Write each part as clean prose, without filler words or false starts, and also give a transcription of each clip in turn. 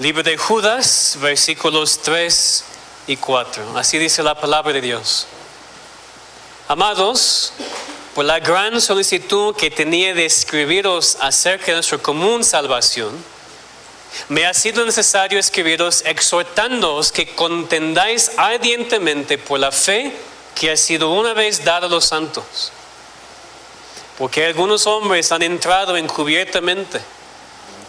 Libro de Judas, versículos 3 y 4. Así dice la palabra de Dios. Amados, por la gran solicitud que tenía de escribiros acerca de nuestra común salvación, me ha sido necesario escribiros exhortándoos que contendáis ardientemente por la fe que ha sido una vez dada a los santos. Porque algunos hombres han entrado encubiertamente,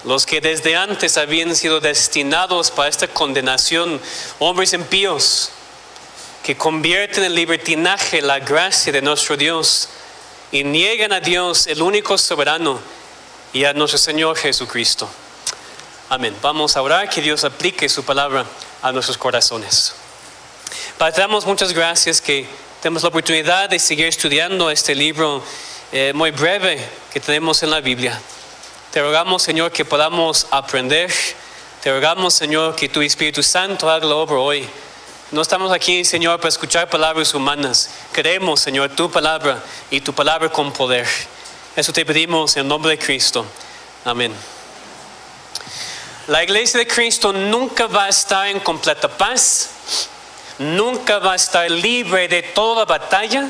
los que desde antes habían sido destinados para esta condenación, hombres impíos, que convierten en libertinaje la gracia de nuestro Dios y niegan a Dios, el único soberano, y a nuestro Señor Jesucristo. Amén. Vamos a orar que Dios aplique su palabra a nuestros corazones. Padre, te damos muchas gracias que tenemos la oportunidad de seguir estudiando este libro muy breve que tenemos en la Biblia. Te rogamos, Señor, que podamos aprender. Te rogamos, Señor, que tu Espíritu Santo haga la obra hoy. No estamos aquí, Señor, para escuchar palabras humanas. Queremos, Señor, tu palabra y tu palabra con poder. Eso te pedimos en el nombre de Cristo. Amén. La iglesia de Cristo nunca va a estar en completa paz. Nunca va a estar libre de toda batalla.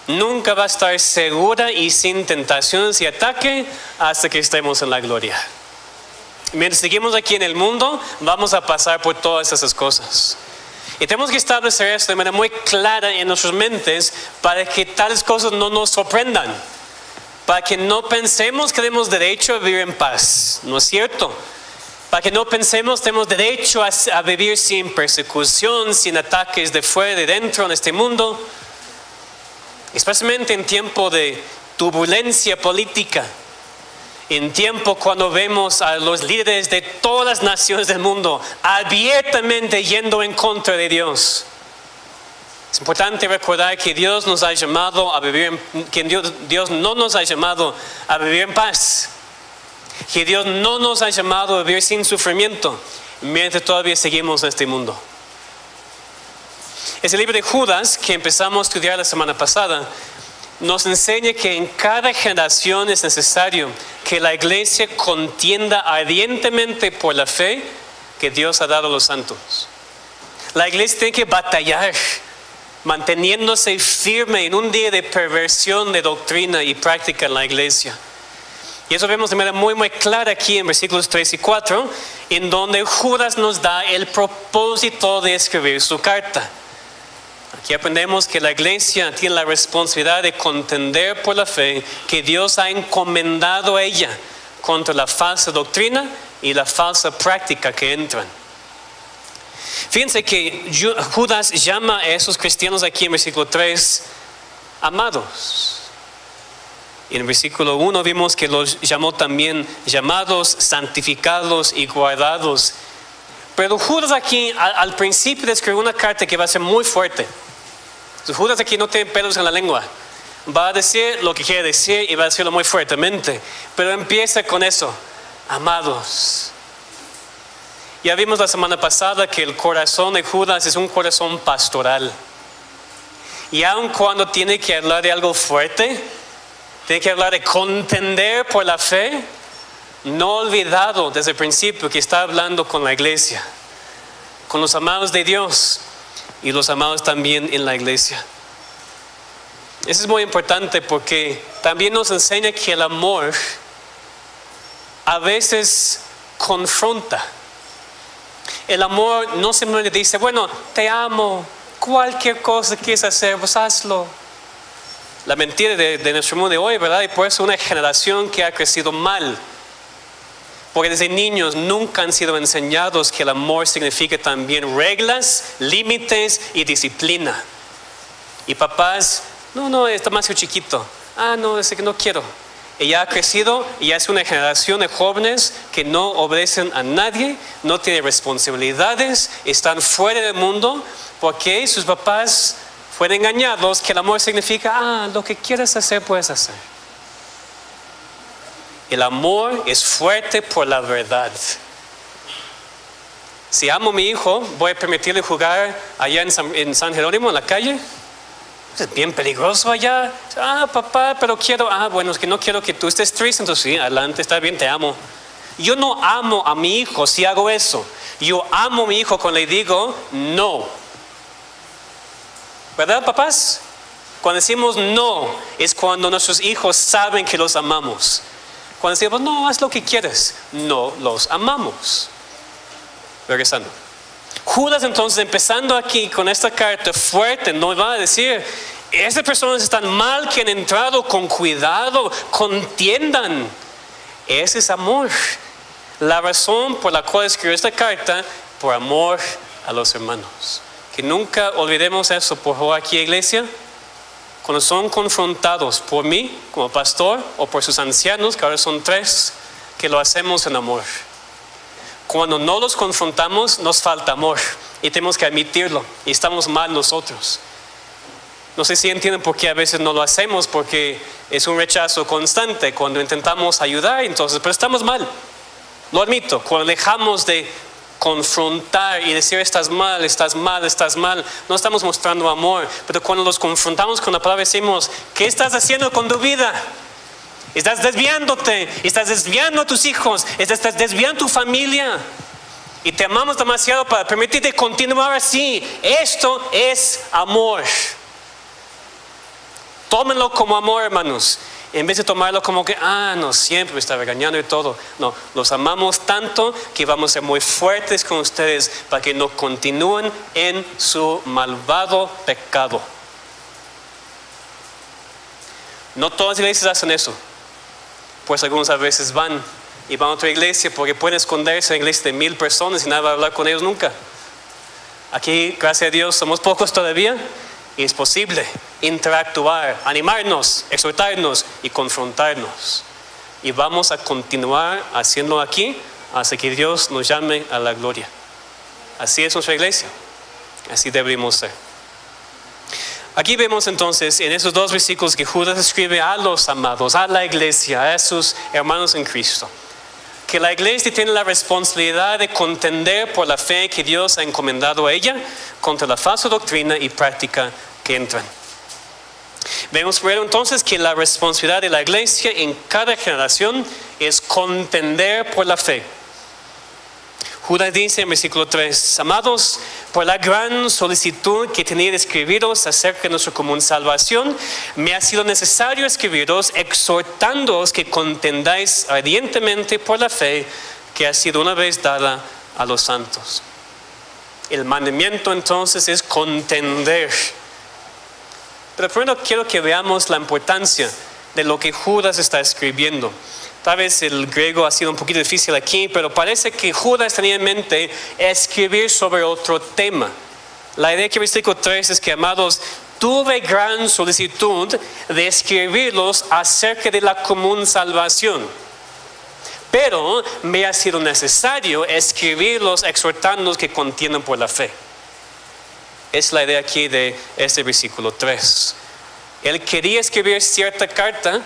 Nunca va a estar segura y sin tentaciones y ataque hasta que estemos en la gloria. Mientras seguimos aquí en el mundo, vamos a pasar por todas esas cosas. Y tenemos que establecer esto de manera muy clara en nuestras mentes para que tales cosas no nos sorprendan. Para que no pensemos que tenemos derecho a vivir en paz. ¿No es cierto? Para que no pensemos que tenemos derecho a vivir sin persecución, sin ataques de fuera y de dentro en este mundo. Especialmente en tiempo de turbulencia política. En tiempo cuando vemos a los líderes de todas las naciones del mundo abiertamente yendo en contra de Dios. Es importante recordar que Dios nos ha llamado a vivir, Dios no nos ha llamado a vivir en paz. Que Dios no nos ha llamado a vivir sin sufrimiento mientras todavía seguimos en este mundo. Ese libro de Judas que empezamos a estudiar la semana pasada nos enseña que en cada generación es necesario que la iglesia contienda ardientemente por la fe que Dios ha dado a los santos. La iglesia tiene que batallar, manteniéndose firme en un día de perversión de doctrina y práctica en la iglesia. Y eso vemos de manera muy clara aquí en versículos 3 y 4, en donde Judas nos da el propósito de escribir su carta. Aquí aprendemos que la iglesia tiene la responsabilidad de contender por la fe que Dios ha encomendado a ella contra la falsa doctrina y la falsa práctica que entran. Fíjense que Judas llama a esos cristianos aquí en versículo 3 amados. Y en el versículo 1 vimos que los llamó también llamados, santificados y guardados. Pero Judas aquí al principio describe una carta que va a ser muy fuerte. Judas aquí no tiene pelos en la lengua. Va a decir lo que quiere decir y va a decirlo muy fuertemente. Pero empieza con eso. Amados. Ya vimos la semana pasada que el corazón de Judas es un corazón pastoral. Y aun cuando tiene que hablar de algo fuerte, tiene que hablar de contender por la fe, no olvidado desde el principio que está hablando con la iglesia, con los amados de Dios y los amados también en la iglesia. Eso es muy importante porque también nos enseña que el amor a veces confronta. El amor no simplemente dice, bueno, te amo, cualquier cosa que quieras hacer, pues hazlo. La mentira de nuestro mundo de hoy, ¿verdad? Y por eso una generación que ha crecido mal. Porque desde niños nunca han sido enseñados que el amor significa también reglas, límites y disciplina. Y papás, no, está más chiquito. No, es que no quiero. Ella ha crecido y ya es una generación de jóvenes que no obedecen a nadie, no tienen responsabilidades, están fuera del mundo porque sus papás fueron engañados que el amor significa, lo que quieras hacer puedes hacer. El amor es fuerte por la verdad. Si amo a mi hijo, voy a permitirle jugar allá en San Jerónimo, en la calle. Es bien peligroso allá. Papá, pero quiero. Bueno, es que no quiero que tú estés triste. Entonces sí, adelante, está bien, te amo. Yo no amo a mi hijo si hago eso. Yo amo a mi hijo cuando le digo no. ¿Verdad, papás? Cuando decimos no, es cuando nuestros hijos saben que los amamos. Cuando decimos no, haz lo que quieres, no los amamos. Regresando. Judas entonces, empezando aquí con esta carta fuerte, no va a decir, estas personas están mal que han entrado, con cuidado, contiendan. Ese es amor. La razón por la cual escribió esta carta, por amor a los hermanos. Que nunca olvidemos eso, por favor, aquí, iglesia. Cuando son confrontados por mí, como pastor, o por sus ancianos, que ahora son 3, que lo hacemos en amor. Cuando no los confrontamos, nos falta amor. Y tenemos que admitirlo. Y estamos mal nosotros. No sé si entienden por qué a veces no lo hacemos, porque es un rechazo constante. Cuando intentamos ayudar, entonces, pero estamos mal. Lo admito. Cuando dejamos de confrontar y decir estás mal, estás mal, estás mal, no estamos mostrando amor. Pero cuando los confrontamos con la palabra, decimos, ¿qué estás haciendo con tu vida? Estás desviándote, estás desviando a tus hijos, estás desviando a tu familia. Y te amamos demasiado para permitirte continuar así. Esto es amor. Tómenlo como amor, hermanos. En vez de tomarlo como que, no, siempre me está regañando y todo. No, los amamos tanto que vamos a ser muy fuertes con ustedes para que no continúen en su malvado pecado. No todas las iglesias hacen eso. Pues algunos a veces van a otra iglesia porque pueden esconderse en la iglesia de 1000 personas y nadie va a hablar con ellos nunca. Aquí, gracias a Dios, somos pocos todavía. Y es posible interactuar, animarnos, exhortarnos y confrontarnos. Y vamos a continuar haciéndolo aquí hasta que Dios nos llame a la gloria. Así es nuestra iglesia. Así deberíamos ser. Aquí vemos entonces en esos 2 versículos que Judas escribe a los amados, a la iglesia, a sus hermanos en Cristo. Que la iglesia tiene la responsabilidad de contender por la fe que Dios ha encomendado a ella contra la falsa doctrina y práctica que entran. Vemos primero entonces que la responsabilidad de la iglesia en cada generación es contender por la fe. Judas dice en versículo 3, amados, por la gran solicitud que tenía de escribiros acerca de nuestra común salvación, me ha sido necesario escribiros exhortándoos que contendáis ardientemente por la fe que ha sido una vez dada a los santos. El mandamiento entonces es contender. Pero primero quiero que veamos la importancia de lo que Judas está escribiendo. Tal vez el griego ha sido un poquito difícil aquí, pero parece que Judas tenía en mente escribir sobre otro tema. La idea que versículo 3 es que, amados, tuve gran solicitud de escribirlos acerca de la común salvación. Pero me ha sido necesario escribirlos exhortándonos que contiendan por la fe. Es la idea aquí de este versículo 3. Él quería escribir cierta carta,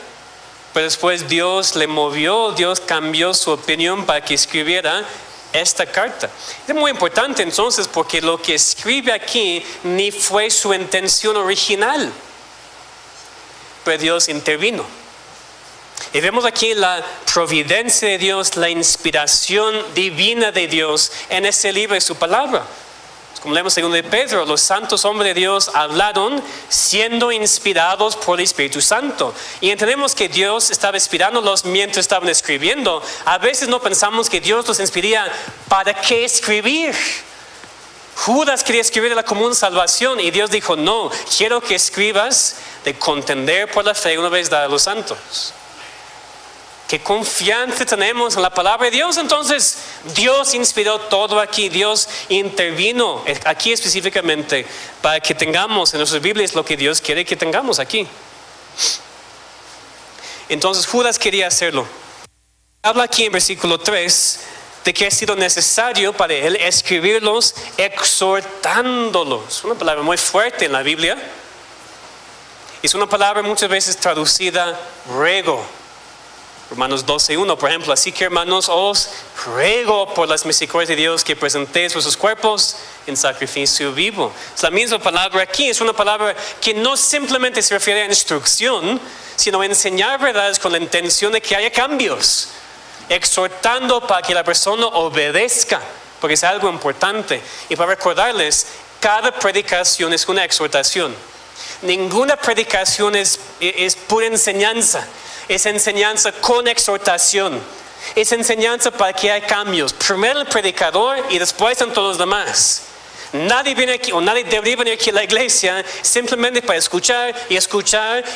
pero después Dios le movió, Dios cambió su opinión para que escribiera esta carta. Es muy importante entonces porque lo que escribe aquí ni fue su intención original, pero Dios intervino. Y vemos aquí la providencia de Dios, la inspiración divina de Dios en este libro de su palabra. Como leemos en 2 de Pedro, los santos hombres de Dios hablaron siendo inspirados por el Espíritu Santo. Y entendemos que Dios estaba inspirándolos mientras estaban escribiendo. A veces no pensamos que Dios los inspiraría para qué escribir. Judas quería escribir de la común salvación y Dios dijo, no, quiero que escribas de contender por la fe una vez dada a los santos. ¿Qué confianza tenemos en la palabra de Dios? Entonces, Dios inspiró todo aquí. Dios intervino aquí específicamente para que tengamos en nuestras Biblias lo que Dios quiere que tengamos aquí. Entonces, Judas quería hacerlo. Habla aquí en versículo 3 de que ha sido necesario para él escribirlos exhortándolos. Una palabra muy fuerte en la Biblia. Es una palabra muchas veces traducida ruego. Romanos 12:1, por ejemplo, así que hermanos, os ruego por las misericordias de Dios que presentéis vuestros cuerpos en sacrificio vivo. Es la misma palabra aquí, es una palabra que no simplemente se refiere a instrucción, sino a enseñar verdades con la intención de que haya cambios. exhortando para que la persona obedezca, porque es algo importante. Y para recordarles, cada predicación es una exhortación. Ninguna predicación es pura enseñanza. Es enseñanza con exhortación. Es enseñanza para que haya cambios. Primero el predicador y después están todos los demás. Nadie viene aquí, o nadie debería venir aquí a la iglesia simplemente para escuchar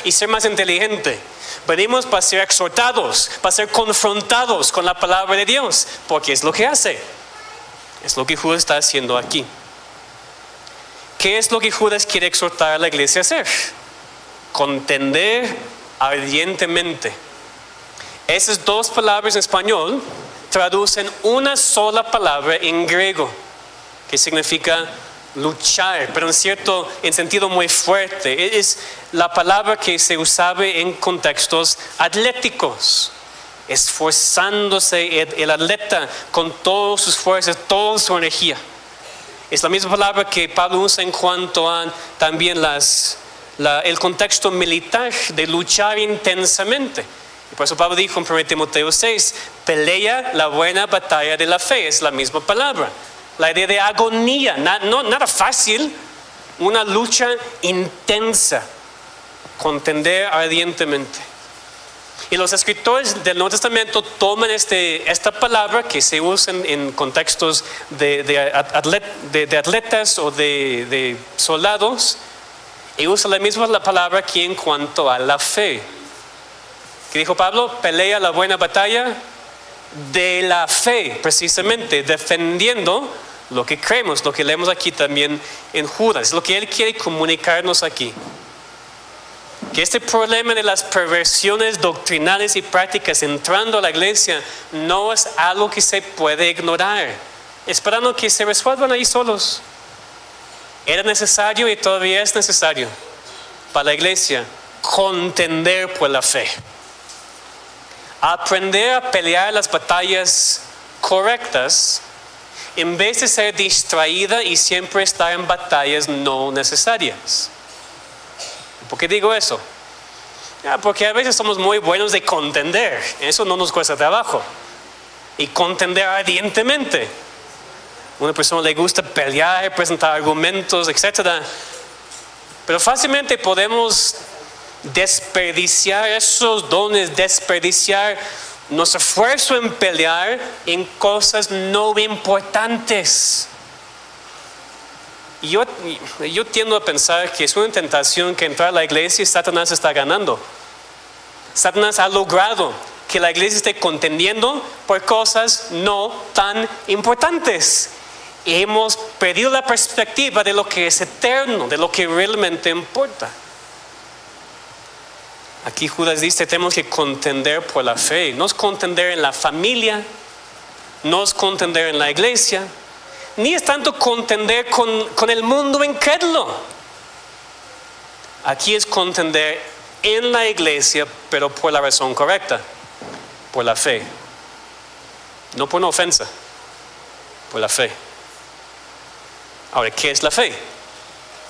y ser más inteligente. Venimos para ser exhortados, para ser confrontados con la palabra de Dios, porque es lo que hace. Es lo que Judas está haciendo aquí. ¿Qué es lo que Judas quiere exhortar a la iglesia a hacer? Contender ardientemente. Esas dos palabras en español traducen una sola palabra en griego, que significa luchar, pero en sentido muy fuerte. Es la palabra que se usaba en contextos atléticos, esforzándose el atleta con todas sus fuerzas, toda su energía. Es la misma palabra que Pablo usa en cuanto a también el contexto militar de luchar intensamente. Y por eso Pablo dijo en 1 Timoteo 6, pelea la buena batalla de la fe. Es la misma palabra. La idea de agonía, nada fácil, una lucha intensa, contender ardientemente. Y los escritores del Nuevo Testamento toman esta palabra que se usa en contextos de atletas o de soldados, y usa la misma palabra aquí en cuanto a la fe. ¿Qué dijo Pablo? Pelea la buena batalla de la fe, precisamente, defendiendo lo que creemos, lo que leemos aquí también en Judas. Es lo que él quiere comunicarnos aquí. Que este problema de las perversiones doctrinales y prácticas entrando a la iglesia no es algo que se puede ignorar, esperando que se resuelvan ahí solos. Era necesario y todavía es necesario para la iglesia contender por la fe. Aprender a pelear las batallas correctas en vez de ser distraída y siempre estar en batallas no necesarias. ¿Por qué digo eso? Porque a veces somos muy buenos de contender. Eso no nos cuesta trabajo. Y contender ardientemente. A una persona le gusta pelear, presentar argumentos, etc. Pero fácilmente podemos desperdiciar esos dones, desperdiciar nuestro esfuerzo en pelear en cosas no importantes. Y yo tiendo a pensar que es una tentación que entrar a la iglesia y Satanás está ganando. Satanás ha logrado que la iglesia esté contendiendo por cosas no tan importantes. Y hemos perdido la perspectiva de lo que es eterno, de lo que realmente importa. Aquí Judas dice, tenemos que contender por la fe. No es contender en la familia, no es contender en la iglesia, ni es tanto contender con el mundo incrédulo. Aquí es contender en la iglesia, pero por la razón correcta, por la fe. No por una ofensa, por la fe. Ahora, ¿qué es la fe?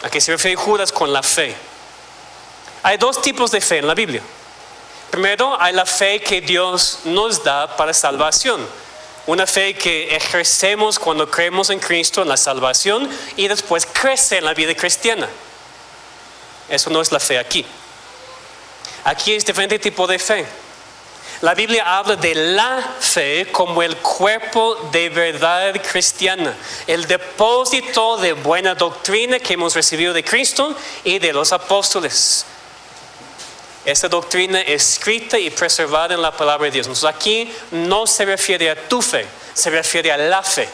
¿A qué se refiere Judas con la fe? Hay dos tipos de fe en la Biblia. Primero, hay la fe que Dios nos da para salvación. Una fe que ejercemos cuando creemos en Cristo, en la salvación, y después crece en la vida cristiana. Eso no es la fe aquí. Aquí es diferente tipo de fe. La Biblia habla de la fe como el cuerpo de verdad cristiana, el depósito de buena doctrina que hemos recibido de Cristo y de los apóstoles. Esta doctrina escrita y preservada en la palabra de Dios. Entonces aquí no se refiere a tu fe, se refiere a la fe.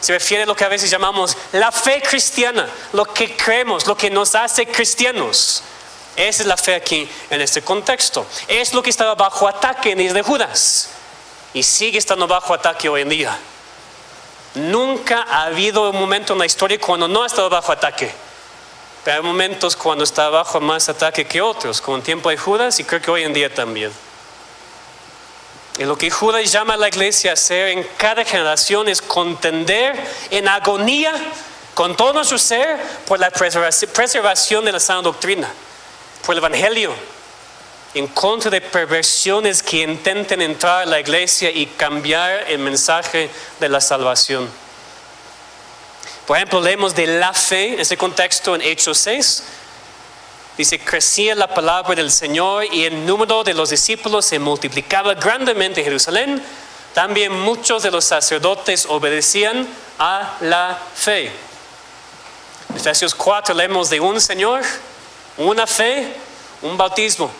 Se refiere a lo que a veces llamamos la fe cristiana, lo que creemos, lo que nos hace cristianos. Esa es la fe aquí en este contexto. Es lo que estaba bajo ataque en días de Judas y sigue estando bajo ataque hoy en día. Nunca ha habido un momento en la historia cuando no ha estado bajo ataque. Pero hay momentos cuando está bajo más ataque que otros, como en tiempo de Judas y creo que hoy en día también. Y lo que Judas llama a la iglesia a hacer en cada generación es contender en agonía con todo nuestro ser por la preservación de la sana doctrina, por el evangelio, en contra de perversiones que intenten entrar a la iglesia y cambiar el mensaje de la salvación. Por ejemplo, leemos de la fe, en ese contexto en Hechos 6. Dice, crecía la palabra del Señor y el número de los discípulos se multiplicaba grandemente en Jerusalén. También muchos de los sacerdotes obedecían a la fe. En Efesios 4 leemos de un Señor, una fe, un bautismo.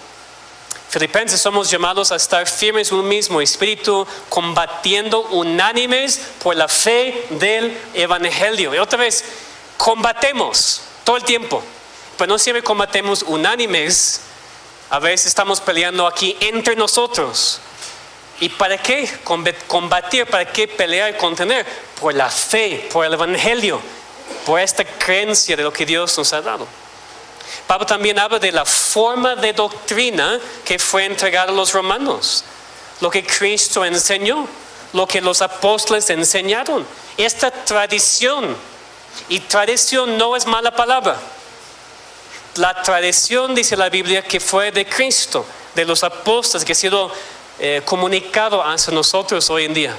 Filipenses somos llamados a estar firmes en un mismo espíritu, combatiendo unánimes por la fe del Evangelio. Y otra vez, combatemos todo el tiempo, pero no siempre combatemos unánimes. A veces estamos peleando aquí entre nosotros. ¿Y para qué combatir? ¿Para qué pelear y contener? Por la fe, por el Evangelio, por esta creencia de lo que Dios nos ha dado. Pablo también habla de la forma de doctrina que fue entregada a los romanos. Lo que Cristo enseñó, lo que los apóstoles enseñaron. Esta tradición, y tradición no es mala palabra. La tradición, dice la Biblia, que fue de Cristo, de los apóstoles, que ha sido comunicado hacia nosotros hoy en día.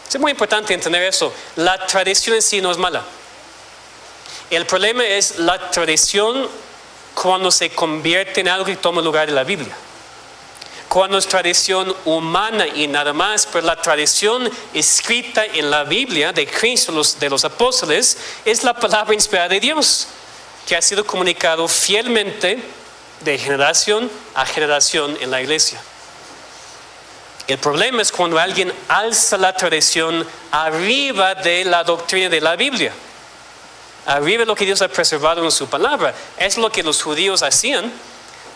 Es muy importante entender eso. La tradición en sí no es mala. El problema es la tradición cuando se convierte en algo que toma lugar de la Biblia. Cuando es tradición humana y nada más, pero la tradición escrita en la Biblia de Cristo, de los apóstoles, es la palabra inspirada de Dios, que ha sido comunicado fielmente de generación a generación en la iglesia. El problema es cuando alguien alza la tradición arriba de la doctrina de la Biblia. Arriba de lo que Dios ha preservado en su palabra. Es lo que los judíos hacían.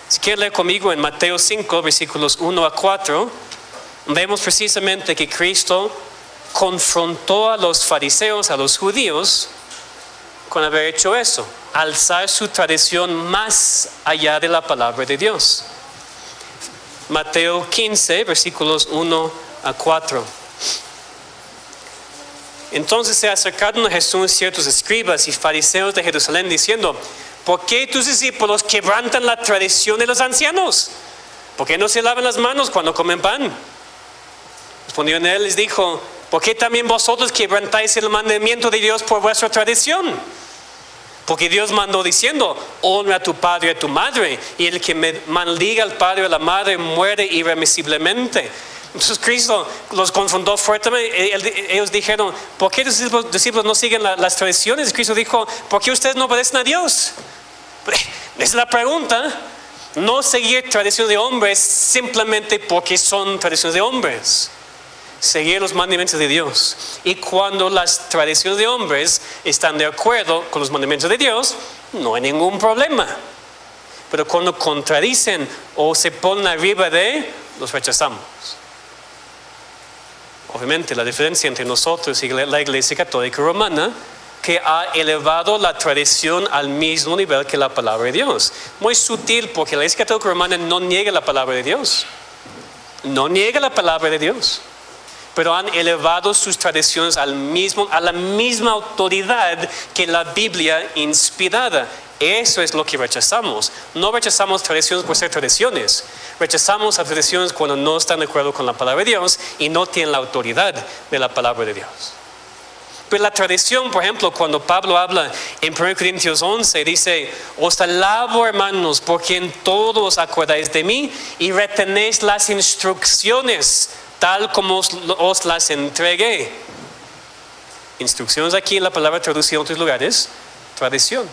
Si quieren leer conmigo en Mateo 5, versículos 1 a 4, vemos precisamente que Cristo confrontó a los fariseos, a los judíos, con haber hecho eso. Alzar su tradición más allá de la palabra de Dios. Mateo 15, versículos 1 a 4. Entonces se acercaron a Jesús ciertos escribas y fariseos de Jerusalén diciendo, ¿por qué tus discípulos quebrantan la tradición de los ancianos? ¿Por qué no se lavan las manos cuando comen pan? Respondió él, les dijo, ¿por qué también vosotros quebrantáis el mandamiento de Dios por vuestra tradición? Porque Dios mandó diciendo, honra a tu padre y a tu madre, y el que maldiga al padre o a la madre muere irremisiblemente. Entonces Cristo los confrontó fuertemente. Ellos dijeron, ¿por qué los discípulos no siguen las tradiciones? Cristo dijo, ¿por qué ustedes no obedecen a Dios? Esa es la pregunta. No seguir tradiciones de hombres simplemente porque son tradiciones de hombres. Seguir los mandamientos de Dios. Y cuando las tradiciones de hombres están de acuerdo con los mandamientos de Dios, no hay ningún problema. Pero cuando contradicen o se ponen arriba de, los rechazamos. Obviamente la diferencia entre nosotros y la Iglesia Católica Romana, que ha elevado la tradición al mismo nivel que la palabra de Dios. Muy sutil, porque la Iglesia Católica Romana no niega la palabra de Dios. No niega la palabra de Dios. Pero han elevado sus tradiciones a la misma autoridad que la Biblia inspirada. Eso es lo que rechazamos. No rechazamos tradiciones por ser tradiciones. Rechazamos las tradiciones cuando no están de acuerdo con la palabra de Dios y no tienen la autoridad de la palabra de Dios. Pero la tradición, por ejemplo, cuando Pablo habla en 1 Corintios 11, dice, os alabo, hermanos, porque en todo os acordáis de mí y retenéis las instrucciones tal como os las entregué. Instrucciones aquí, la palabra traducida en otros lugares, tradición.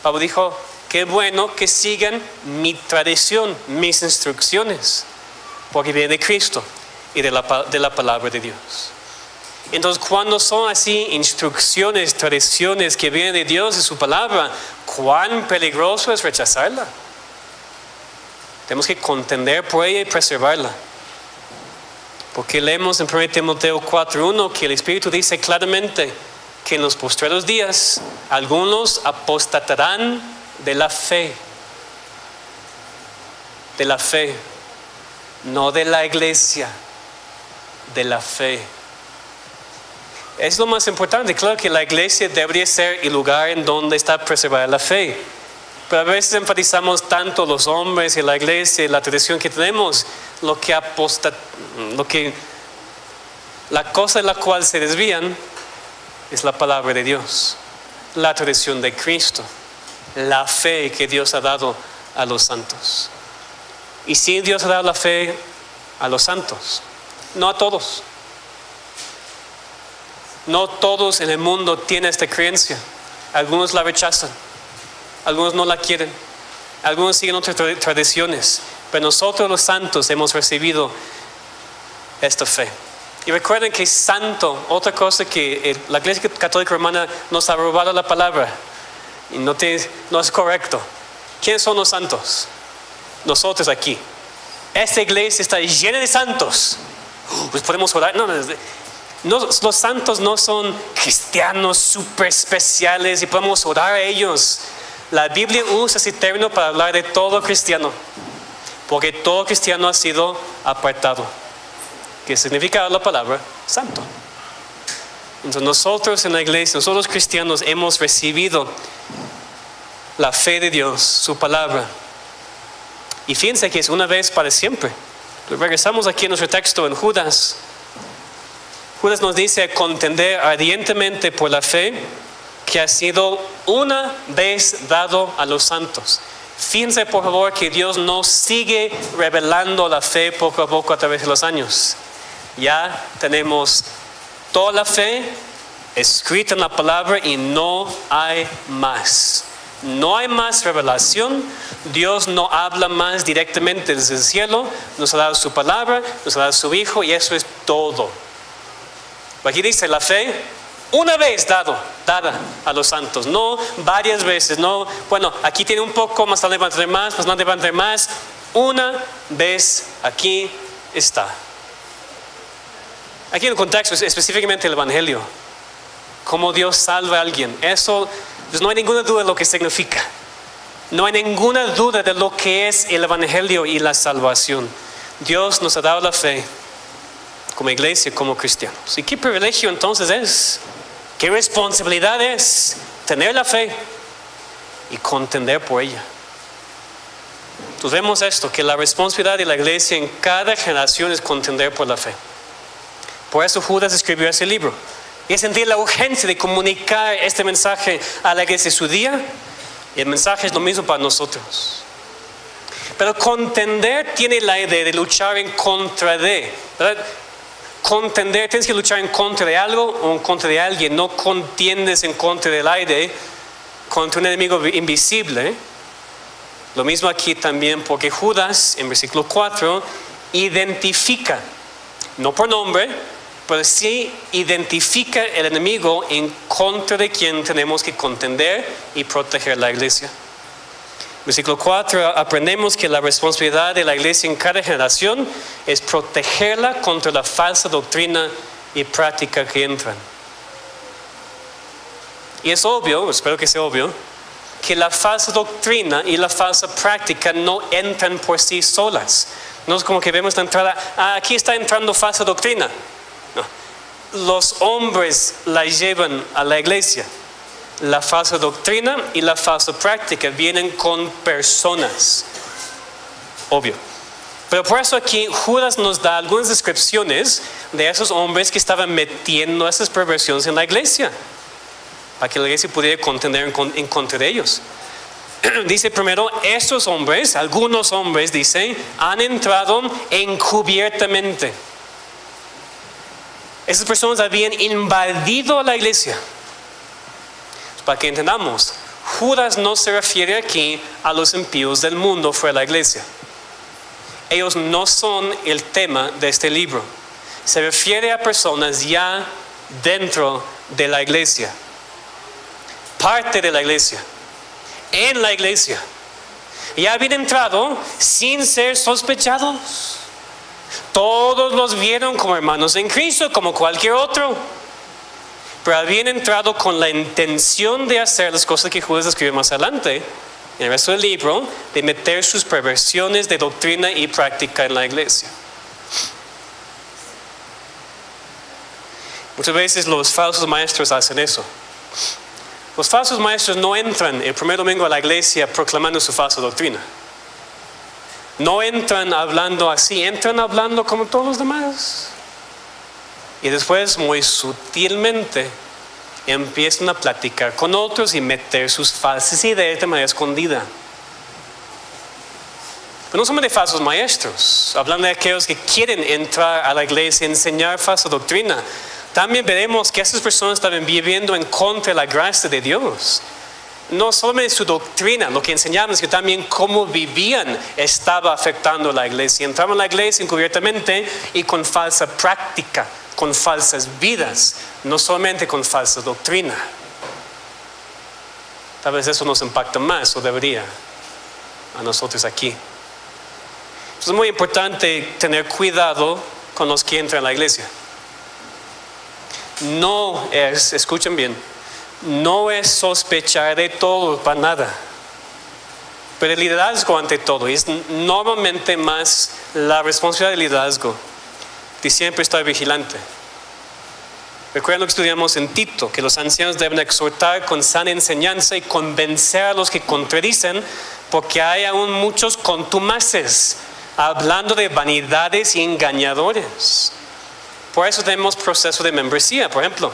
Pablo dijo, qué bueno que sigan mi tradición, mis instrucciones, porque viene de Cristo y de la palabra de Dios. Entonces, cuando son así instrucciones, tradiciones que vienen de Dios y su palabra, cuán peligroso es rechazarla. Tenemos que contender por ella y preservarla. Porque leemos en 1 Timoteo 4:1 que el Espíritu dice claramente que en los postreros días algunos apostatarán de la fe. De la fe. No de la iglesia. De la fe. Es lo más importante. Claro que la iglesia debería ser el lugar en donde está preservada la fe. Pero a veces enfatizamos tanto los hombres y la iglesia y la tradición que tenemos, la cosa en la cual se desvían es la palabra de Dios, la tradición de Cristo, la fe que Dios ha dado a los santos. Y sí, Dios ha dado la fe a los santos, no a todos. No todos en el mundo tienen esta creencia. Algunos la rechazan, algunos no la quieren, algunos siguen otras tradiciones, pero nosotros los santos hemos recibido esta fe. Y recuerden que santo, otra cosa que la Iglesia Católica Romana nos ha robado la palabra y no es correcto. ¿Quiénes son los santos? Nosotros aquí. Esta iglesia está llena de santos. Pues podemos orar. No, los santos no son cristianos súper especiales y podemos orar a ellos. La Biblia usa ese término para hablar de todo cristiano, porque todo cristiano ha sido apartado, que significa la palabra santo. Entonces nosotros en la iglesia, nosotros cristianos hemos recibido la fe de Dios, su palabra. Y fíjense que es una vez para siempre. Regresamos aquí a nuestro texto en Judas. Judas nos dice contender ardientemente por la fe que ha sido una vez dado a los santos. Fíjense por favor que Dios nos sigue revelando la fe poco a poco a través de los años. Ya tenemos toda la fe escrita en la palabra y no hay más. No hay más revelación. Dios no habla más directamente desde el cielo. Nos ha dado su palabra, nos ha dado su Hijo y eso es todo. Aquí dice la fe, una vez dada a los santos, no varias veces, no, bueno, aquí tiene un poco, más tarde va a tener más, más tarde va a tener más. Una vez aquí está. Aquí en el contexto es específicamente el Evangelio. Cómo Dios salva a alguien. Eso, pues no hay ninguna duda de lo que significa. No hay ninguna duda de lo que es el Evangelio y la salvación. Dios nos ha dado la fe como iglesia, como cristianos. ¿Y qué privilegio entonces es? ¿Qué responsabilidad es tener la fe y contender por ella? Entonces vemos esto, que la responsabilidad de la iglesia en cada generación es contender por la fe. Por eso Judas escribió ese libro. Y sentir la urgencia de comunicar este mensaje a la iglesia de su día. Y el mensaje es lo mismo para nosotros. Pero contender tiene la idea de luchar en contra de, ¿verdad? Contender, tienes que luchar en contra de algo o en contra de alguien. No contiendes en contra del aire, contra un enemigo invisible. Lo mismo aquí también, porque Judas, en versículo 4, identifica, no por nombre, pero sí identifica el enemigo en contra de quien tenemos que contender y proteger la iglesia. Versículo 4, aprendemos que la responsabilidad de la iglesia en cada generación es protegerla contra la falsa doctrina y práctica que entran. Y es obvio, espero que sea obvio, que la falsa doctrina y la falsa práctica no entran por sí solas. No es como que vemos la entrada, aquí está entrando falsa doctrina. No. Los hombres la llevan a la iglesia. La falsa doctrina y la falsa práctica vienen con personas. Obvio. Pero por eso aquí Judas nos da algunas descripciones de esos hombres que estaban metiendo esas perversiones en la iglesia, para que la iglesia pudiera contender en contra de ellos. Dice primero, estos hombres, algunos hombres, dice, han entrado encubiertamente. Esas personas habían invadido la iglesia. Para que entendamos, Judas no se refiere aquí a los impíos del mundo fuera de la iglesia. Ellos no son el tema de este libro. Se refiere a personas ya dentro de la iglesia, parte de la iglesia, en la iglesia. Ya habían entrado sin ser sospechados. Todos los vieron como hermanos en Cristo, como cualquier otro. Pero habían entrado con la intención de hacer las cosas que Judas escribe más adelante, en el resto del libro, de meter sus perversiones de doctrina y práctica en la iglesia. Muchas veces los falsos maestros hacen eso. Los falsos maestros no entran el primer domingo a la iglesia proclamando su falsa doctrina. No entran hablando así, entran hablando como todos los demás. Y después, muy sutilmente, empiezan a platicar con otros y meter sus falsas ideas de manera escondida. Pero no somos de falsos maestros, hablando de aquellos que quieren entrar a la iglesia y enseñar falsa doctrina. También veremos que esas personas estaban viviendo en contra de la gracia de Dios. No solamente su doctrina, lo que enseñaban, sino también cómo vivían estaba afectando a la iglesia. Entraban a la iglesia encubiertamente y con falsa práctica, con falsas vidas, no solamente con falsa doctrina. Tal vez eso nos impacta más, o debería, a nosotros aquí. Es muy importante tener cuidado con los que entran a la iglesia. No es, escuchen bien, no es sospechar de todo para nada. Pero el liderazgo ante todo es normalmente más la responsabilidad del liderazgo de siempre estar vigilante. Recuerden lo que estudiamos en Tito, que los ancianos deben exhortar con sana enseñanza y convencer a los que contradicen, porque hay aún muchos contumaces, hablando de vanidades y engañadores. Por eso tenemos proceso de membresía, por ejemplo.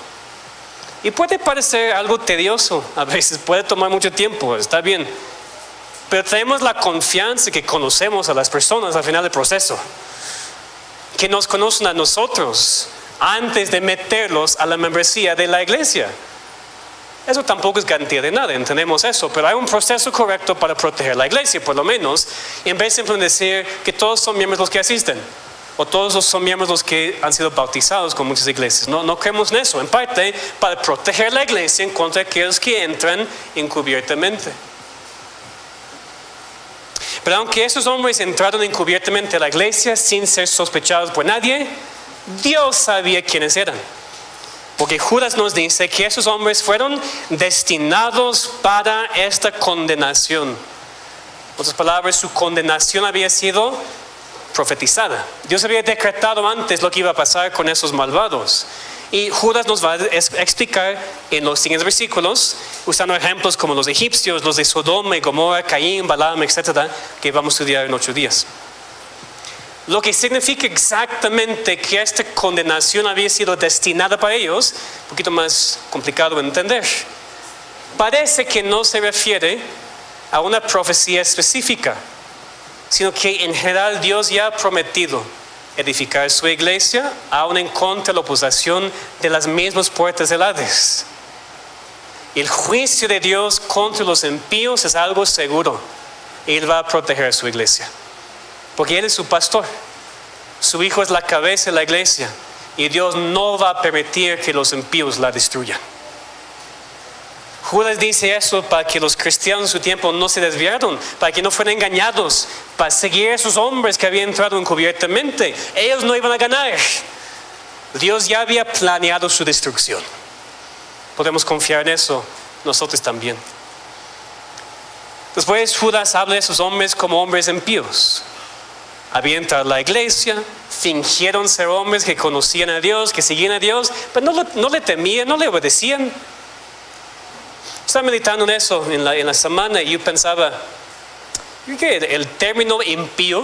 Y puede parecer algo tedioso, a veces puede tomar mucho tiempo, está bien. Pero tenemos la confianza que conocemos a las personas al final del proceso, que nos conocen a nosotros antes de meterlos a la membresía de la iglesia. Eso tampoco es garantía de nada, entendemos eso, pero hay un proceso correcto para proteger la iglesia, por lo menos, en vez de decir que todos son miembros los que asisten, o todos son miembros los que han sido bautizados con muchas iglesias. No creemos en eso, en parte para proteger la iglesia en contra de aquellos que entran encubiertamente. Pero aunque esos hombres entraron encubiertamente a la iglesia sin ser sospechados por nadie, Dios sabía quiénes eran. Porque Judas nos dice que esos hombres fueron destinados para esta condenación. En otras palabras, su condenación había sido profetizada. Dios había decretado antes lo que iba a pasar con esos malvados. Y Judas nos va a explicar en los siguientes versículos, usando ejemplos como los egipcios, los de Sodoma y Gomorra, Caín, Balaam, etc., que vamos a estudiar en 8 días. Lo que significa exactamente que esta condenación había sido destinada para ellos, un poquito más complicado de entender. Parece que no se refiere a una profecía específica, sino que en general Dios ya ha prometido edificar su iglesia aún en contra de la oposición de las mismas puertas del Hades. El juicio de Dios contra los impíos es algo seguro. Él va a proteger su iglesia, porque Él es su pastor. Su Hijo es la cabeza de la iglesia, y Dios no va a permitir que los impíos la destruyan. Judas dice eso para que los cristianos en su tiempo no se desviaron, para que no fueran engañados, para seguir a esos hombres que habían entrado encubiertamente. Ellos no iban a ganar. Dios ya había planeado su destrucción. Podemos confiar en eso nosotros también. Después Judas habla de esos hombres como hombres impíos. Habían entrado a la iglesia, fingieron ser hombres que conocían a Dios, que seguían a Dios, pero no le temían, no le obedecían. Estaba meditando en eso en la semana y yo pensaba, que el término impío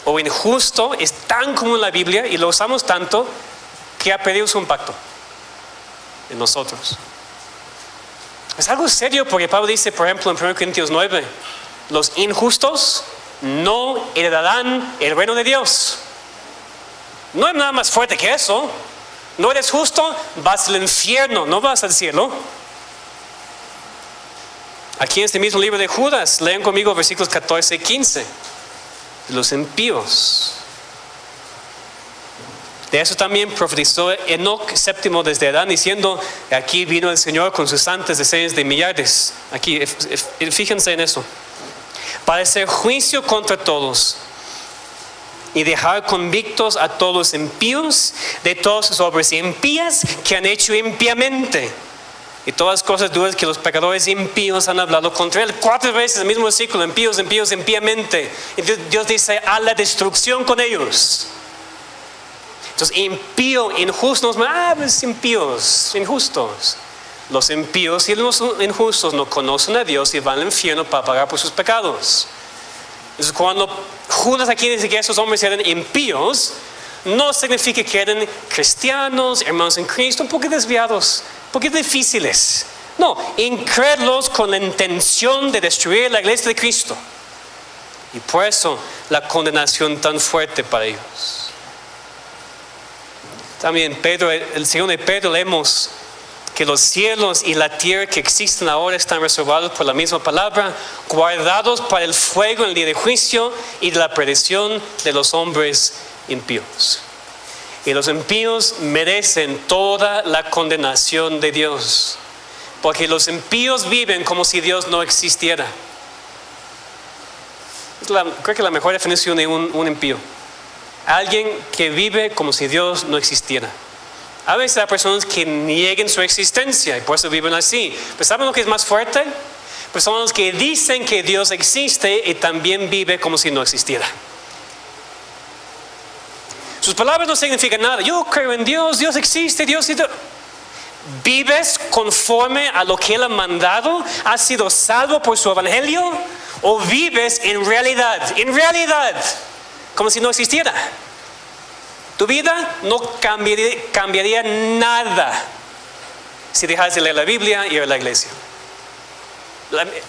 o injusto es tan común en la Biblia y lo usamos tanto que ha perdido su impacto en nosotros. Es algo serio porque Pablo dice, por ejemplo, en 1 Corintios 9, los injustos no heredarán el reino de Dios. No hay nada más fuerte que eso. No eres justo, vas al infierno, no vas al cielo. Aquí en este mismo libro de Judas, lean conmigo versículos 14 y 15. Los impíos. De eso también profetizó Enoc séptimo desde Adán, diciendo, aquí vino el Señor con sus santas decenas de millares. Aquí, fíjense en eso. Para hacer juicio contra todos y dejar convictos a todos los impíos de todas sus obras impías que han hecho impíamente. Y todas las cosas duras que los pecadores impíos han hablado contra él. 4 veces el mismo versículo, impíos, impíos, impíamente. Y Dios dice, a la destrucción con ellos. Entonces, impío, injusto, pues impíos, injustos. Los impíos y los injustos no conocen a Dios y van al infierno para pagar por sus pecados. Entonces, cuando Judas aquí dice que esos hombres eran impíos, no significa que eran cristianos, hermanos en Cristo, un poco desviados, un poco difíciles. No, incrédulos con la intención de destruir la iglesia de Cristo. Y por eso la condenación tan fuerte para ellos. También el segundo de Pedro leemos que los cielos y la tierra que existen ahora están reservados por la misma palabra, guardados para el fuego en el día de juicio y de la perdición de los hombres impíos. Y los impíos merecen toda la condenación de Dios, porque los impíos viven como si Dios no existiera. Creo que la mejor definición de un impío: alguien que vive como si Dios no existiera. A veces hay personas que niegan su existencia y por eso viven así. Pero ¿saben lo que es más fuerte? Personas que dicen que Dios existe y también vive como si no existiera. Sus palabras no significan nada. Yo creo en Dios, Dios existe, Dios existe. ¿Vives conforme a lo que Él ha mandado? ¿Has sido salvo por su evangelio? ¿O vives en realidad, como si no existiera? Tu vida no cambiaría nada si dejas de leer la Biblia y ir a la iglesia.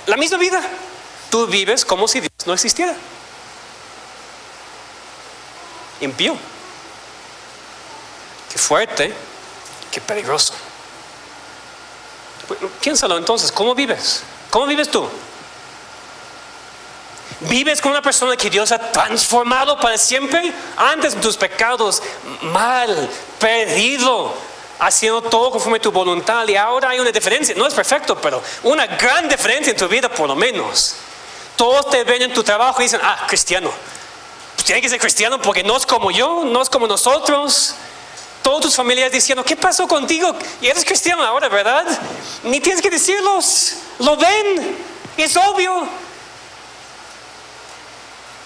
La misma vida. Tú vives como si Dios no existiera. Impío. Qué fuerte, qué peligroso. Piénsalo entonces, ¿cómo vives? ¿Cómo vives tú? ¿Vives como una persona que Dios ha transformado para siempre? Antes de tus pecados, mal, perdido, haciendo todo conforme a tu voluntad, y ahora hay una diferencia. No es perfecto, pero una gran diferencia en tu vida por lo menos. Todos te ven en tu trabajo y dicen: cristiano. Pues tiene que ser cristiano porque no es como yo, no es como nosotros. Todos tus familiares diciendo: ¿qué pasó contigo? Y eres cristiano ahora, ¿verdad? Ni tienes que decirlos, lo ven, es obvio.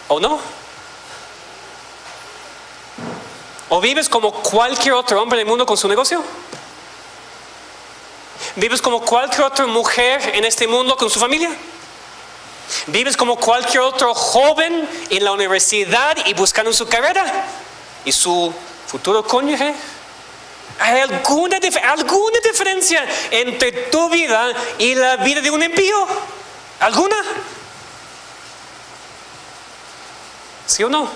¿O no? ¿O vives como cualquier otro hombre en el mundo con su negocio? ¿Vives como cualquier otra mujer en este mundo con su familia? ¿Vives como cualquier otro joven en la universidad y buscando su carrera y su futuro cónyuge? ¿Hay alguna diferencia entre tu vida y la vida de un impío? ¿Alguna? ¿Sí o no?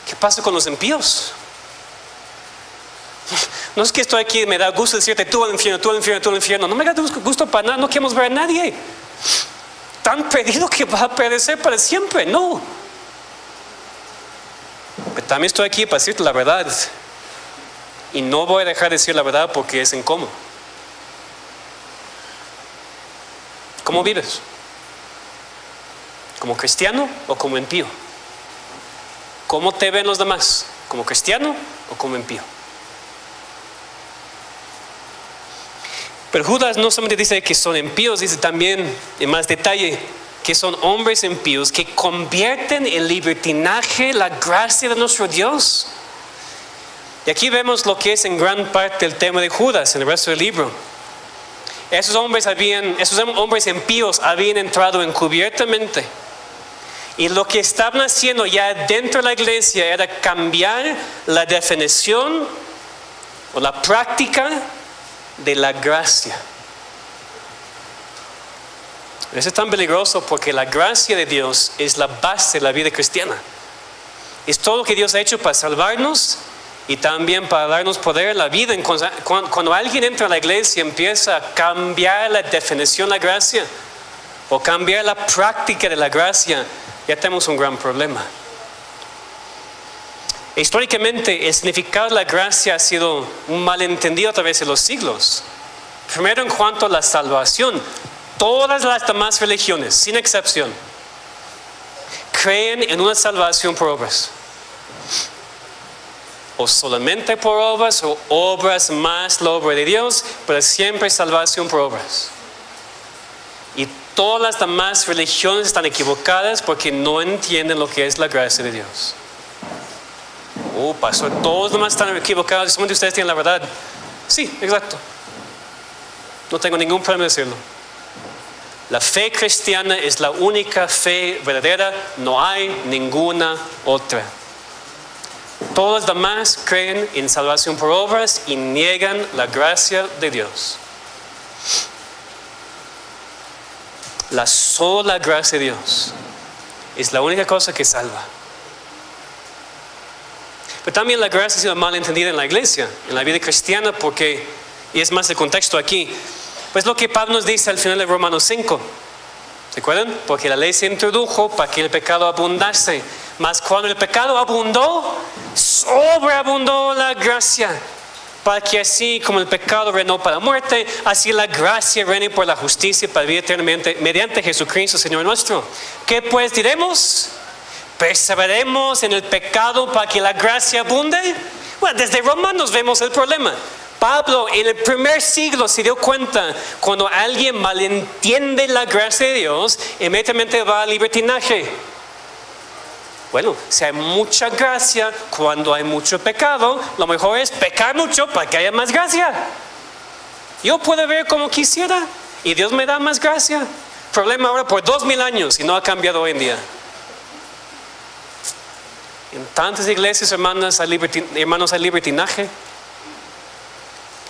¿Qué pasa con los impíos? No es que estoy aquí y me da gusto decirte: tú al infierno, tú al infierno, tú al infierno. No me da gusto para nada, no queremos ver a nadie tan perdido que va a perecer para siempre. No. Pero también estoy aquí para decirte la verdad. Y no voy a dejar de decir la verdad porque es incómodo. ¿Cómo vives? ¿Como cristiano o como impío? ¿Cómo te ven los demás? ¿Como cristiano o como impío? Pero Judas no solamente dice que son impíos, dice también en más detalle que son hombres impíos que convierten en libertinaje la gracia de nuestro Dios. Y aquí vemos lo que es en gran parte el tema de Judas en el resto del libro. Esos hombres impíos habían entrado encubiertamente. Y lo que estaban haciendo ya dentro de la iglesia era cambiar la definición o la práctica de la gracia. Eso es tan peligroso porque la gracia de Dios es la base de la vida cristiana. Es todo lo que Dios ha hecho para salvarnos y también para darnos poder en la vida. Cuando alguien entra a la iglesia y empieza a cambiar la definición de la gracia o cambiar la práctica de la gracia, ya tenemos un gran problema. Históricamente, el significado de la gracia ha sido un malentendido a través de los siglos. Primero, en cuanto a la salvación, todas las demás religiones, sin excepción, creen en una salvación por obras. O solamente por obras, o obras más la obra de Dios, pero siempre salvación por obras. Y todas las demás religiones están equivocadas porque no entienden lo que es la gracia de Dios. Pastor, todos los demás están equivocados, solamente ustedes tienen la verdad. Sí, exacto. No tengo ningún problema en decirlo. La fe cristiana es la única fe verdadera, no hay ninguna otra. Todos los demás creen en salvación por obras y niegan la gracia de Dios. La sola gracia de Dios es la única cosa que salva. Pero también la gracia ha sido mal entendida en la iglesia, en la vida cristiana, porque, y es más el contexto aquí, pues lo que Pablo nos dice al final de Romanos 5. ¿Se acuerdan? Porque la ley se introdujo para que el pecado abundase. Mas cuando el pecado abundó, sobreabundó la gracia. Para que así como el pecado reinó para la muerte, así la gracia reine por la justicia para vivir eternamente mediante Jesucristo, Señor nuestro. ¿Qué pues diremos? ¿Perseveraremos en el pecado para que la gracia abunde? Bueno, desde Romanos vemos el problema. Pablo en el primer siglo se dio cuenta, cuando alguien malentiende la gracia de Dios, inmediatamente va al libertinaje. Bueno, si hay mucha gracia, cuando hay mucho pecado, lo mejor es pecar mucho para que haya más gracia. Yo puedo ver como quisiera y Dios me da más gracia. Problema ahora por 2000 años y no ha cambiado hoy en día. En tantas iglesias, hermanos, hay libertinaje.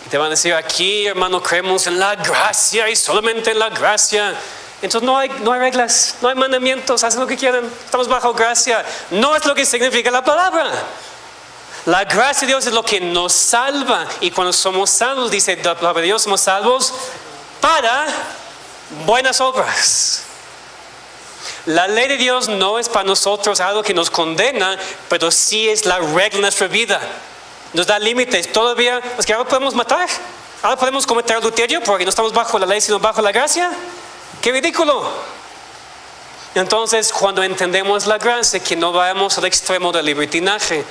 Y te van a decir, aquí, hermano, creemos en la gracia y solamente en la gracia. Entonces no hay reglas, no hay mandamientos, hacen lo que quieran, estamos bajo gracia. No es lo que significa la palabra. La gracia de Dios es lo que nos salva. Y cuando somos salvos, dice la palabra de Dios, somos salvos para buenas obras. La ley de Dios no es para nosotros algo que nos condena, pero sí es la regla de nuestra vida. Nos da límites. Todavía, es que ahora podemos matar, ahora podemos cometer adulterio porque no estamos bajo la ley sino bajo la gracia. ¡Qué ridículo! Entonces, cuando entendemos la gracia, que no vayamos al extremo del libertinaje.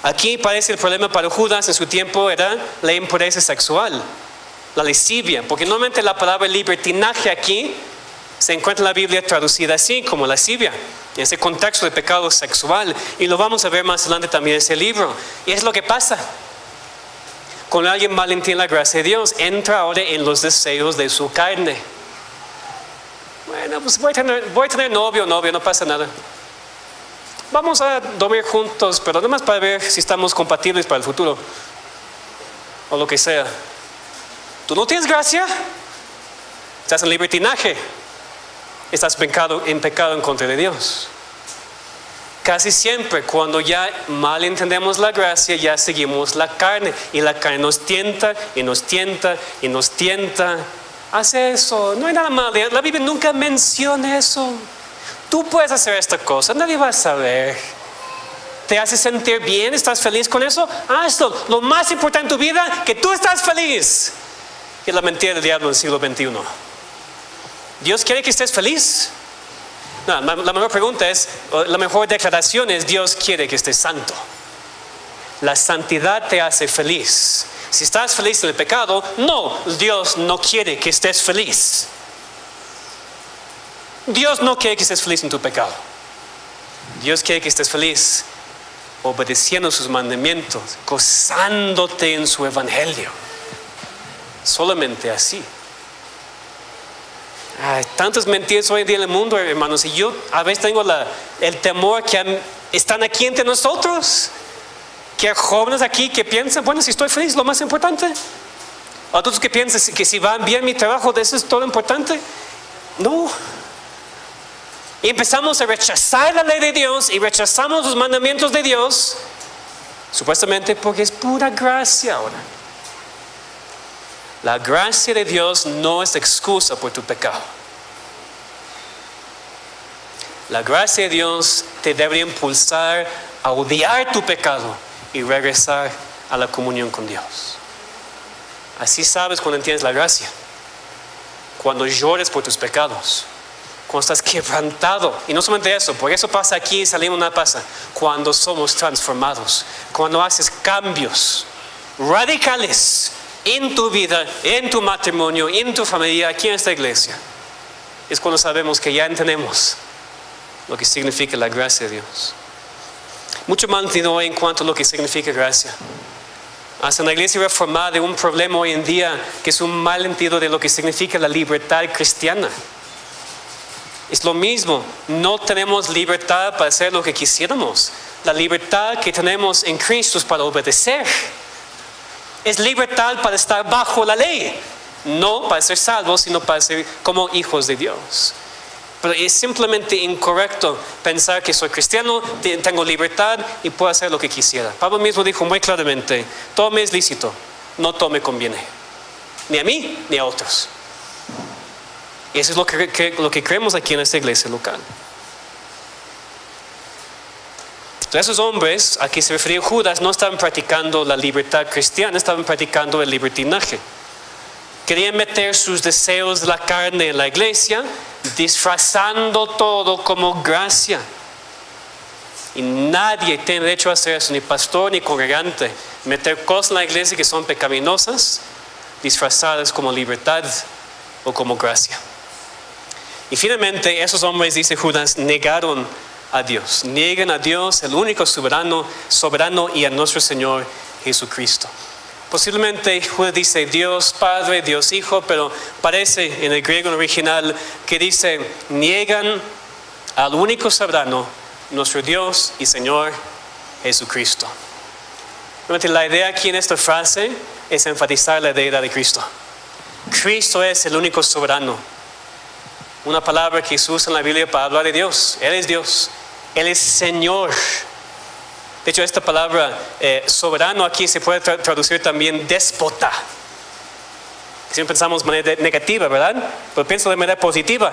Aquí parece el problema para Judas en su tiempo era la impureza sexual, la lascivia, porque normalmente la palabra libertinaje aquí se encuentra en la Biblia traducida así como lascivia, en ese contexto de pecado sexual, y lo vamos a ver más adelante también en ese libro. Y es lo que pasa cuando alguien malentiende la gracia de Dios, entra ahora en los deseos de su carne. Bueno, pues voy a tener novio, no pasa nada. Vamos a dormir juntos, pero nada más para ver si estamos compatibles para el futuro, o lo que sea. ¿Tú no tienes gracia? Estás en libertinaje. Estás en pecado en contra de Dios. Casi siempre cuando ya mal entendemos la gracia, ya seguimos la carne. Y la carne nos tienta y nos tienta y nos tienta. Hace eso, no hay nada malo. La Biblia nunca menciona eso. Tú puedes hacer esta cosa, nadie va a saber. ¿Te hace sentir bien? ¿Estás feliz con eso? Hazlo. Lo más importante en tu vida, que tú estás feliz. Es la mentira del diablo en el siglo XXI. ¿Dios quiere que estés feliz? No, la mejor pregunta es, la mejor declaración es, Dios quiere que estés santo. La santidad te hace feliz. Si estás feliz en el pecado, no, Dios no quiere que estés feliz. Dios no quiere que estés feliz en tu pecado. Dios quiere que estés feliz obedeciendo sus mandamientos, gozándote en su evangelio. Solamente así. Hay tantas mentiras hoy en día en el mundo, hermanos, y yo a veces tengo el temor que están aquí entre nosotros, que hay jóvenes aquí que piensan, bueno, si estoy feliz, lo más importante. Otros que piensan que si van bien mi trabajo, eso es todo importante. No. Y empezamos a rechazar la ley de Dios y rechazamos los mandamientos de Dios, supuestamente porque es pura gracia ahora. La gracia de Dios no es excusa por tu pecado. La gracia de Dios te debe impulsar a odiar tu pecado y regresar a la comunión con Dios. Así sabes cuando entiendes la gracia. Cuando llores por tus pecados. Cuando estás quebrantado. Y no solamente eso, porque eso pasa aquí y salimos, nada pasa. Cuando somos transformados. Cuando haces cambios radicales en tu vida, en tu matrimonio, en tu familia, aquí en esta iglesia. Es cuando sabemos que ya entendemos lo que significa la gracia de Dios. Mucho malentendido en cuanto a lo que significa gracia. hasta en la iglesia reformada, de un problema hoy en día que es un mal entendido de lo que significa la libertad cristiana. Es lo mismo, no tenemos libertad para hacer lo que quisiéramos. La libertad que tenemos en Cristo es para obedecer. Es libertad para estar bajo la ley, no para ser salvos, sino para ser como hijos de Dios. Pero es simplemente incorrecto pensar que soy cristiano, tengo libertad y puedo hacer lo que quisiera. Pablo mismo dijo muy claramente, todo me es lícito, no todo me conviene. Ni a mí, ni a otros. Y eso es lo que creemos aquí en esta iglesia local. Entonces esos hombres, a quien se refería Judas, no estaban practicando la libertad cristiana, estaban practicando el libertinaje. Querían meter sus deseos de la carne en la iglesia, disfrazando todo como gracia. Y nadie tiene derecho a hacer eso, ni pastor ni congregante. Meter cosas en la iglesia que son pecaminosas, disfrazadas como libertad o como gracia. Y finalmente esos hombres, dice Judas, negaron a Dios. Niegan a Dios, el único soberano, y a nuestro Señor Jesucristo. Posiblemente Judas dice Dios Padre, Dios Hijo, pero parece en el griego original que dice niegan al único soberano, nuestro Dios y Señor Jesucristo. La idea aquí en esta frase es enfatizar la deidad de Cristo. Cristo es el único soberano. Una palabra que se usa en la Biblia para hablar de Dios. Él es Dios. Él es Señor. De hecho, esta palabra soberano aquí se puede traducir también déspota. Siempre pensamos de manera negativa, ¿verdad? Pero pienso de manera positiva.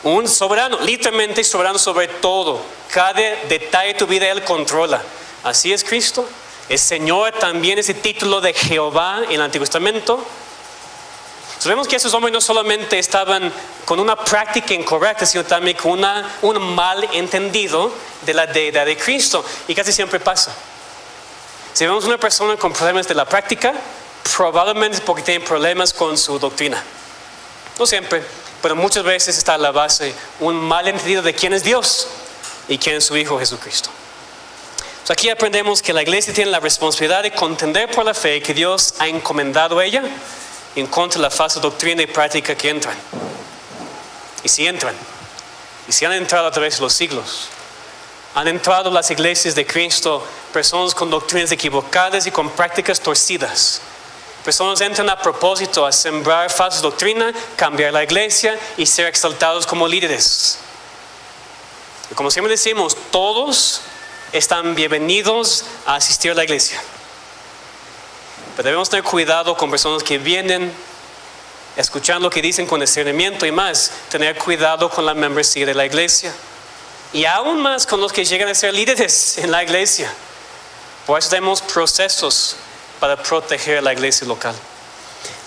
Un soberano, literalmente soberano sobre todo. Cada detalle de tu vida Él controla. Así es Cristo. El Señor también es el título de Jehová en el Antiguo Testamento. Vemos que esos hombres no solamente estaban con una práctica incorrecta, sino también con un mal entendido de la deidad de Cristo. Y casi siempre pasa. Si vemos una persona con problemas de la práctica, probablemente es porque tiene problemas con su doctrina. No siempre, pero muchas veces está a la base un mal entendido de quién es Dios y quién es su Hijo Jesucristo. Entonces aquí aprendemos que la iglesia tiene la responsabilidad de contender por la fe que Dios ha encomendado a ella en contra de la falsa doctrina y práctica que entran. Y si entran, y si han entrado a través de los siglos, han entrado a las iglesias de Cristo personas con doctrinas equivocadas y con prácticas torcidas. Personas entran a propósito a sembrar falsa doctrina, cambiar la iglesia y ser exaltados como líderes. Y como siempre decimos, todos están bienvenidos a asistir a la iglesia. Pero debemos tener cuidado con personas que vienen, escuchar lo que dicen con discernimiento y más, tener cuidado con la membresía de la iglesia. Y aún más con los que llegan a ser líderes en la iglesia. Por eso tenemos procesos para proteger la iglesia local.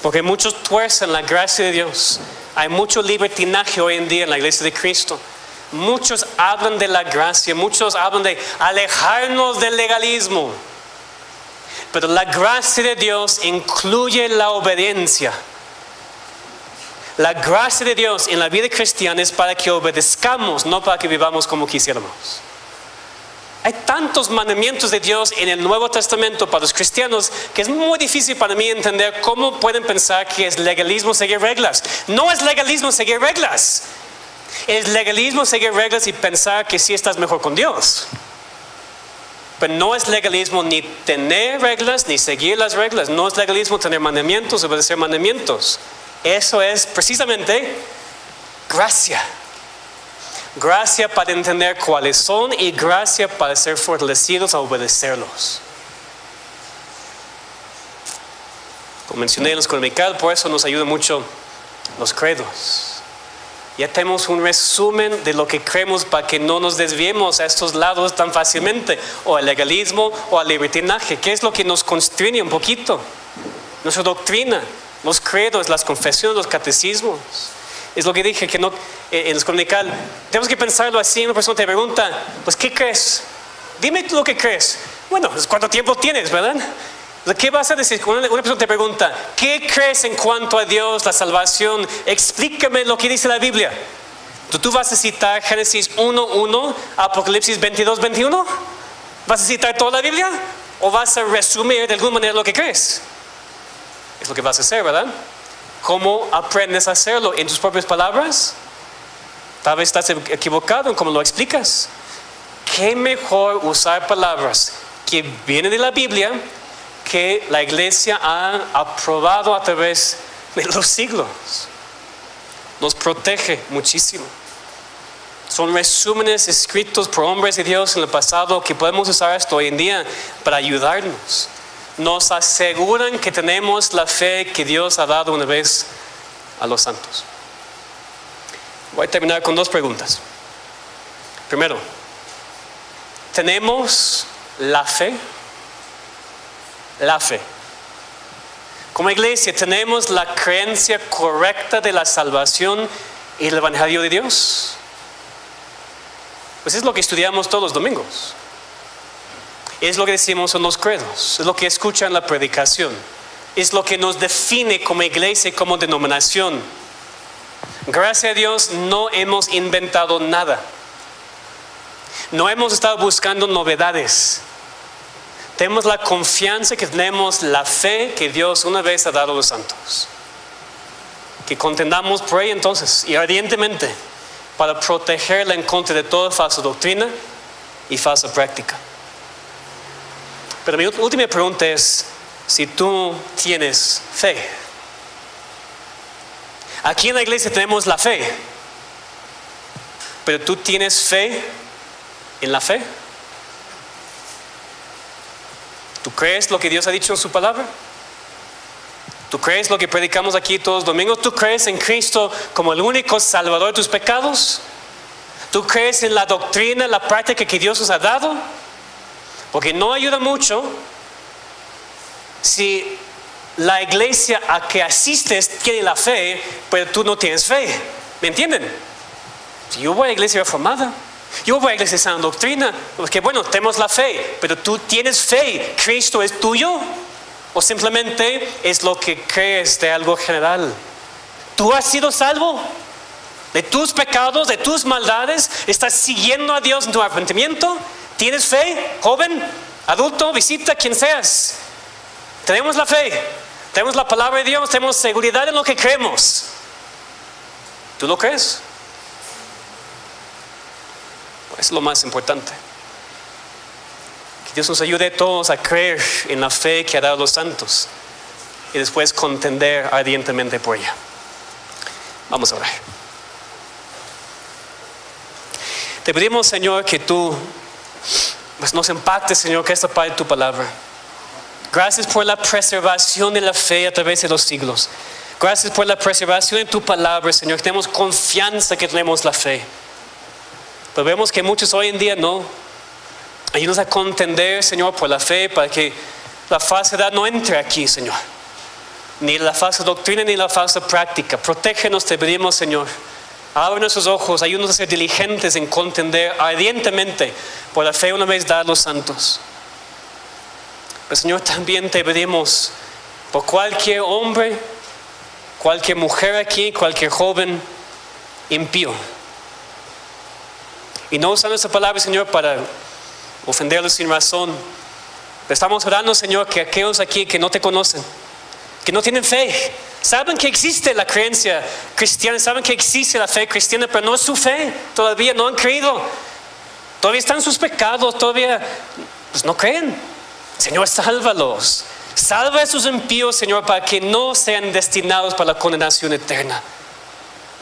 Porque muchos tuercen la gracia de Dios. Hay mucho libertinaje hoy en día en la iglesia de Cristo. Muchos hablan de la gracia, muchos hablan de alejarnos del legalismo. Pero la gracia de Dios incluye la obediencia. La gracia de Dios en la vida cristiana es para que obedezcamos, no para que vivamos como quisiéramos. Hay tantos mandamientos de Dios en el Nuevo Testamento para los cristianos que es muy difícil para mí entender cómo pueden pensar que es legalismo seguir reglas. No es legalismo seguir reglas. Es legalismo seguir reglas y pensar que sí estás mejor con Dios. Pero no es legalismo ni tener reglas ni seguir las reglas. No es legalismo tener mandamientos, obedecer mandamientos. Eso es precisamente gracia. Gracia para entender cuáles son y gracia para ser fortalecidos a obedecerlos. Como mencioné en los comunicados, por eso nos ayudan mucho los credos. Ya tenemos un resumen de lo que creemos para que no nos desviemos a estos lados tan fácilmente, o al legalismo o al libertinaje. ¿Qué es lo que nos constriñe un poquito? Nuestra doctrina, los credos, las confesiones, los catecismos. Es lo que dije que no, en los comunicados. Tenemos que pensarlo así. Una persona te pregunta, pues ¿qué crees? Dime tú lo que crees. Bueno, ¿cuánto tiempo tienes, verdad? ¿Qué vas a decir? Una persona te pregunta, ¿qué crees en cuanto a Dios, la salvación? Explícame lo que dice la Biblia. ¿Tú vas a citar Génesis 1:1, Apocalipsis 22:21? ¿Vas a citar toda la Biblia? ¿O vas a resumir de alguna manera lo que crees? Es lo que vas a hacer, ¿verdad? ¿Cómo aprendes a hacerlo? ¿En tus propias palabras? Tal vez estás equivocado en cómo lo explicas. ¿Qué mejor usar palabras que vienen de la Biblia, que la iglesia ha aprobado a través de los siglos? Nos protege muchísimo. Son resúmenes escritos por hombres de Dios en el pasado que podemos usar esto hoy en día para ayudarnos. Nos aseguran que tenemos la fe que Dios ha dado una vez a los santos. Voy a terminar con 2 preguntas. Primero, ¿tenemos la fe? La fe. Como iglesia, ¿tenemos la creencia correcta de la salvación y el Evangelio de Dios? Pues es lo que estudiamos todos los domingos. Es lo que decimos en los credos. Es lo que escuchan en la predicación. Es lo que nos define como iglesia y como denominación. Gracias a Dios no hemos inventado nada. No hemos estado buscando novedades. Tenemos la confianza que tenemos la fe que Dios una vez ha dado a los santos. Que contendamos por ella entonces y ardientemente para protegerla en contra de toda falsa doctrina y falsa práctica. Pero mi última pregunta es si tú tienes fe. Aquí en la iglesia tenemos la fe, pero tú tienes fe en la fe. ¿Tú crees lo que Dios ha dicho en su palabra? ¿Tú crees lo que predicamos aquí todos los domingos? ¿Tú crees en Cristo como el único salvador de tus pecados? ¿Tú crees en la doctrina, la práctica que Dios nos ha dado? Porque no ayuda mucho si la iglesia a que asistes tiene la fe, pero tú no tienes fe. ¿Me entienden? Si yo voy a la iglesia reformada, yo voy a la iglesia de sana doctrina, porque bueno, tenemos la fe, pero tú tienes fe. ¿Cristo es tuyo? ¿O simplemente es lo que crees de algo general? ¿Tú has sido salvo de tus pecados, de tus maldades? ¿Estás siguiendo a Dios en tu arrepentimiento? ¿Tienes fe, joven, adulto, visita, quien seas? Tenemos la fe, tenemos la palabra de Dios, tenemos seguridad en lo que creemos. ¿Tú lo crees? Es lo más importante. Que Dios nos ayude a todos a creer en la fe que ha dado a los santos y después contender ardientemente por ella. Vamos a orar. Te pedimos, Señor, que tú nos impactes, Señor, que esta parte de tu palabra. Gracias por la preservación de la fe a través de los siglos. Gracias por la preservación de tu palabra, Señor. Tenemos confianza que tenemos la fe. Pero vemos que muchos hoy en día no. Ayúdanos a contender, Señor, por la fe, para que la falsedad no entre aquí, Señor. Ni la falsa doctrina, ni la falsa práctica. Protégenos, te pedimos, Señor. Abre nuestros ojos, ayúdanos a ser diligentes en contender ardientemente por la fe una vez dada a los santos. Pero, Señor, también te pedimos por cualquier hombre, cualquier mujer aquí, cualquier joven impío. Y no usando esa palabra, Señor, para ofenderlos sin razón. Pero estamos orando, Señor, que aquellos aquí que no te conocen, que no tienen fe, saben que existe la creencia cristiana, saben que existe la fe cristiana, pero no es su fe. Todavía no han creído. Todavía están en sus pecados, todavía pues no creen. Señor, sálvalos. Salva a esos impíos, Señor, para que no sean destinados para la condenación eterna.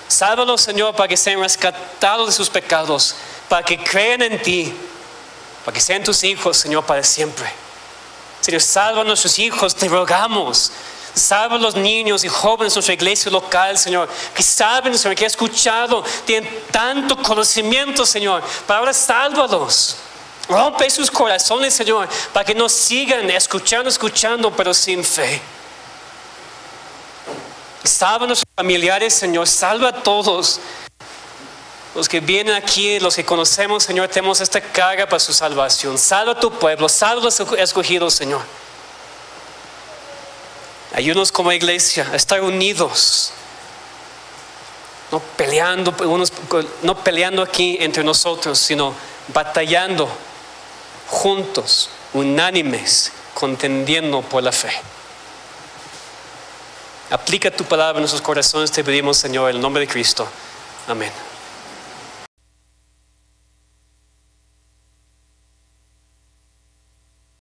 Sálvalos, Señor, para que sean rescatados de sus pecados, para que crean en ti, para que sean tus hijos, Señor, para siempre. Señor, salva a nuestros hijos, te rogamos. Salva a los niños y jóvenes de nuestra iglesia local, Señor, que saben, Señor, que han escuchado, tienen tanto conocimiento, Señor, pero ahora sálvalos. Rompe sus corazones, Señor, para que no sigan escuchando, pero sin fe. Salva a nuestros familiares, Señor, salva a todos los que vienen aquí, los que conocemos, Señor. Tenemos esta carga para su salvación. Salva a tu pueblo, salva a los escogidos, Señor. Ayúdanos como iglesia a estar unidos, no peleando aquí entre nosotros, sino batallando juntos unánimes, contendiendo por la fe. Aplica tu palabra en nuestros corazones, te pedimos, Señor, en el nombre de Cristo. Amén.